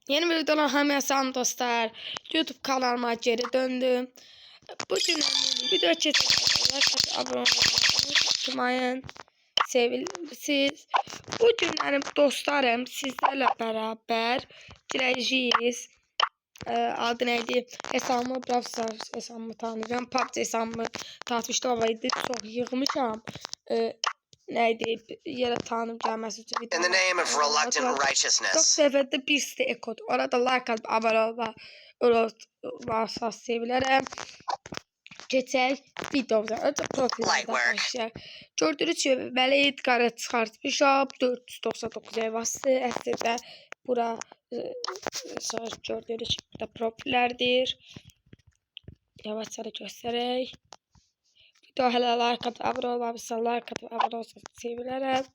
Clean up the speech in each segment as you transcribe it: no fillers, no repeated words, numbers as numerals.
Yeni bir videodan hamıya salam dostlar. YouTube kanalıma geri döndüm. Bugün video çekeceğim. Abone olmayı unutmayın. Sevgilisiz. Bugün dostlarım sizlerle beraber gireceğiz. Adı neydi? Hesabımı Brawl Stars hesabımı tanıyacağım. PUBG hesabımı tartıştı havaydı. Çok yığmışam. Neydi? Yere tanım gelmesi için. In the name of reluctant Çok righteousness. severdi bir site ekod. Orada like atıp abone olma. Varsa sevinirim. Geçək videomuza. Önce profilimizden başlayalım. Gördüğünüz gibi belə idqara çıxartmışam. 499 evası. Əslində bura gördüğünüz gibi de profillerdir. Yavaşça göstereyim. Video hələ like atıp abone olmamışsa like atıp abone olsanız sevinirim.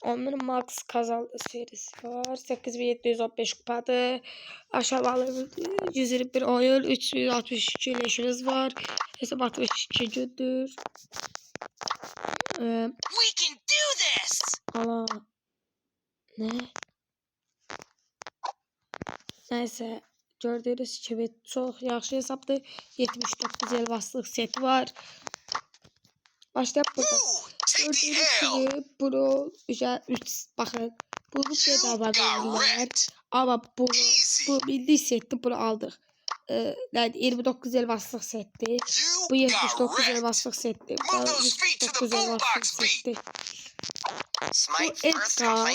Onların max kazandı serisi var. 8715 kupadır. Aşamalı 121 oyun. 362 leşiniz var. Hesap 62 gündür. We can do this. Ala. Ne? Neyse. Gördüğünüz gibi çok yaxşı hesapdır. 79 elvaslıq set var. Başlayıp burada. Gördüğünüz gibi bunu güzel 3 bakın. Bunu bedava veriyorlar. Ama bu milli setti bunu aldık. Yani 29 elvaslıq setti. Bu 79 elvaslıq setti. Bu 79 elvaslıq setti. Bu Edgar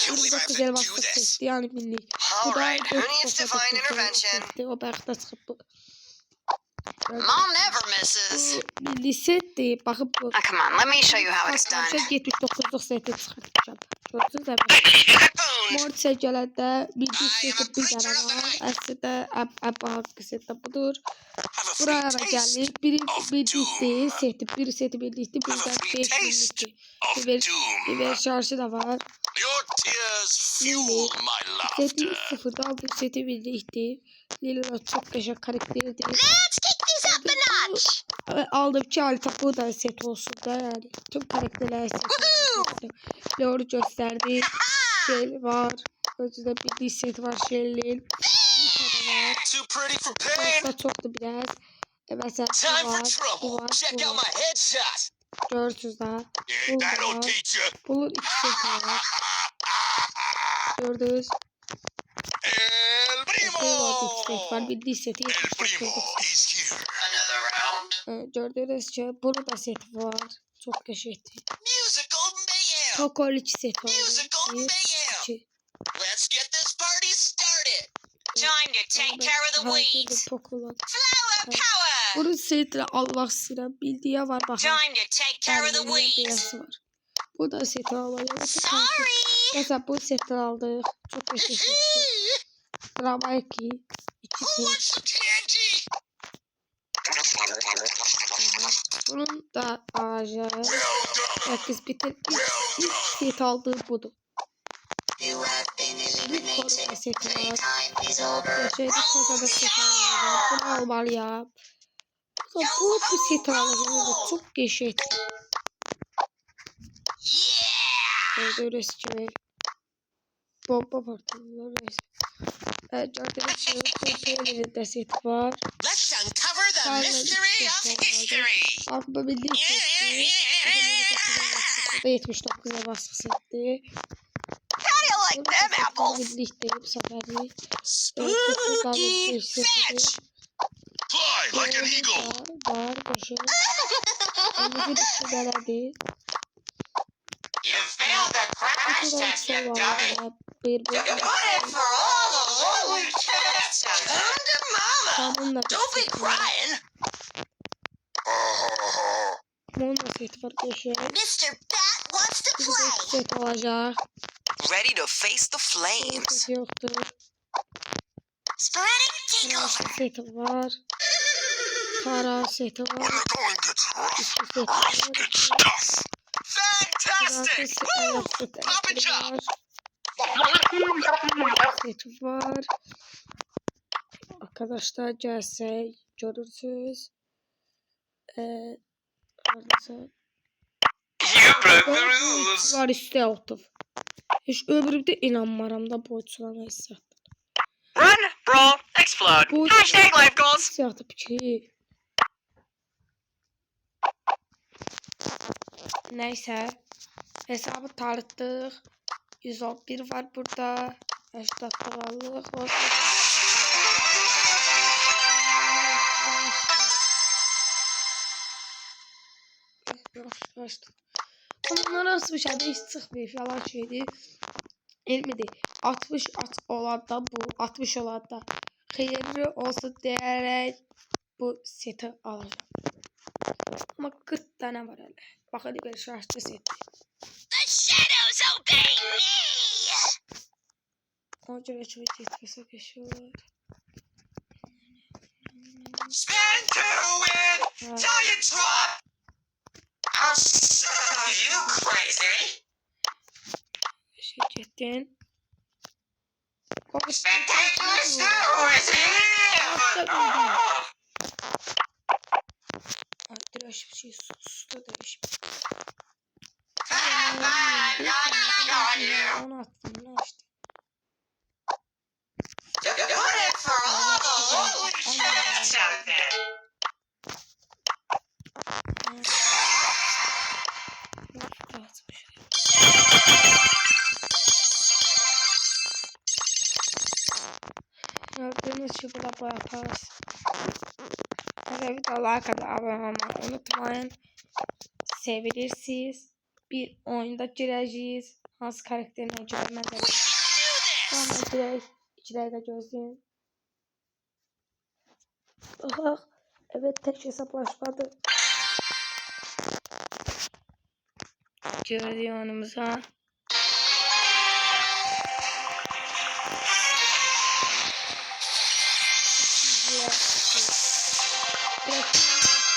29 elvaslıq setti. Yani milli. Bu da 99 setti. O bəxtə çıxıb bu. Mom never misses. Bu milli setti. Bakın bu. Come on, let me show you how it's done. 79'luk seti çıxartmışam. Gördünüz mü? Mortisə gələndə milli seti bir dənə var. Əslində ən haqqı set budur. Buraya da gəlir. Biri millikdir seti. Bir seti millikdir. Birdən 5 millikdir. Bir şarjı da var. Lili. Seti sıfırdan bir seti millikdir. Lili de çok qəşəng karakterdir. Aldım ki bu da set olsun da yani. Tüm karakterler set olsun. Leon'u gösterdi. Şey var. Özünde bir set var Shelley'in. Bu da çoktu biraz. Mesela bu var. Bu var. Bu var. Gördünüz daha. Bu var. Bunun iki seti var. Gördünüz. Bir seti gördüğünüz gibi bunu da set var. Çok köşeti. Çok öyle set var. İki. Time to take care of the weeds. Flower power. Bunun setine Allah sıra bildiği var bakın. Time to take care of the weeds. Bu da seti alalım. Sorry. Mesela bu seti aldık. Çok köşeti. Drama 2. İkisi. Bunun da ağacı. Herkes bitir. İlk set aldığı budur. Bir koruma seti var. Şeyde kozada seti var. Bunu almalı ya. Bu seti alacağım. Çok geçet. Gördüğünüz gibi. Bomba portalı. Gördüğünüz gibi kontrolünün de seti var. Let's uncover the mystery of history. Aklıma bildiğim setti. 79'a baskı setti. How do you like them apples? Birlikteyim bu seferlik. Spooky fetch. Fly like an eagle. Var başı. Önümüzü düşünmeledi. You failed the crash test, you dummy. Bir You put it for all the lowly cats to come to mama. Don't be crying. Bunun da seti var başı. Mr. Bat wants to Bir de play. set olacak. Ready to face the flames. Seti yoktur. Spreading tickle. Seti var. Tara seti var. When the going gets rough, İki seti rough var. gets tough. Fantastic. Woo! Pop and chop. Seti var. Arkadaşlar gelse görürsünüz. You broke the rules. Var üstte otup. Hiç ömrümde inanmaram da boyutçularına hissiyat. Run, brawl, explode. Hashtag life goals. Hissiyatı ki. Neyse. Hesabı tanıttık. 111 var burada. 80 liralık var. Bunlar nasıl bir şeydi? Hiç çıkmıyor falan şeydi. 20'di. 60 olan da bu. 60 olan da. Hayırlı olsun diyerek bu seti alacağım. Ama 40 tane var hele. Bakın bir şarjlı set. The shadows obey me. Ona göre çok etkisi geçiyorlar. Spin to win. Till you drop. I'll show you crazy. Şirketin. Spectacular steroids. Dıraş bir şey sustu dıraş. Onu attım ne işte. Doing it for all the lonely cats out there. Gördüğünüz gibi de bu yaparız. Hadi videolar kadar abone olmayı unutmayın. Sevilirsiniz. Bir oyunda gireceğiz. Hansı karakterine görmedim. Sonra direkt içeride gözlüyüm. Aha. Evet tek hesaplaşmadı. Gördüğü önümüze.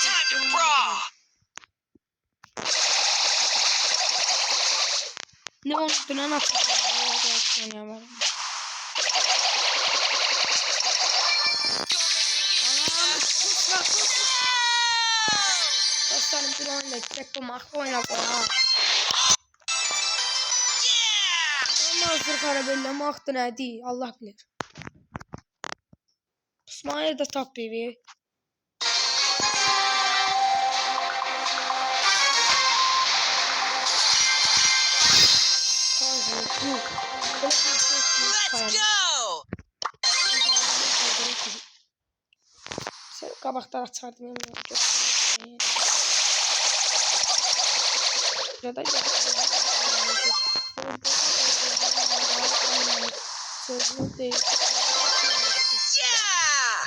Time to brawl. Ne unuttu lan atacağım. Dostlarım bir oyunda tek bu mahve oynak ona. Ama hazır karabelle mahdı ne değil Allah bilir. İsmail de top bir. Let's go. Sen kabaktan açardım yemin ediyorum. Ya da sözünü değil. Yeah.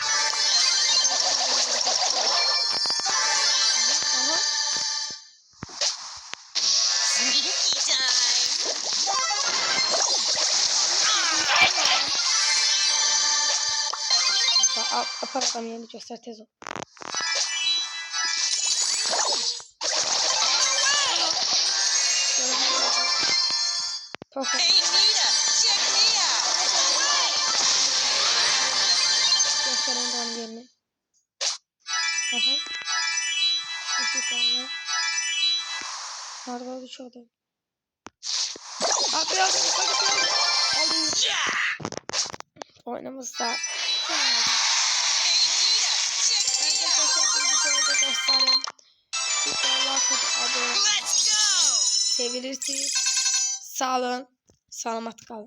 Aha. Sneaky time. Apar adam yerini göster tez ol. Toka. Hey Nita, check me out. Göster ondan yerini. Aha. İki tane. Nerede şu adam? Abi aldım. Aldım. Yeah. Oynamızda. Hey Nita, check Ben me de out. teşekkür videoda dostlarım. Videolar kadar abone. Let's go. Sevilirsiniz. Sağ olun. Selamat kalın.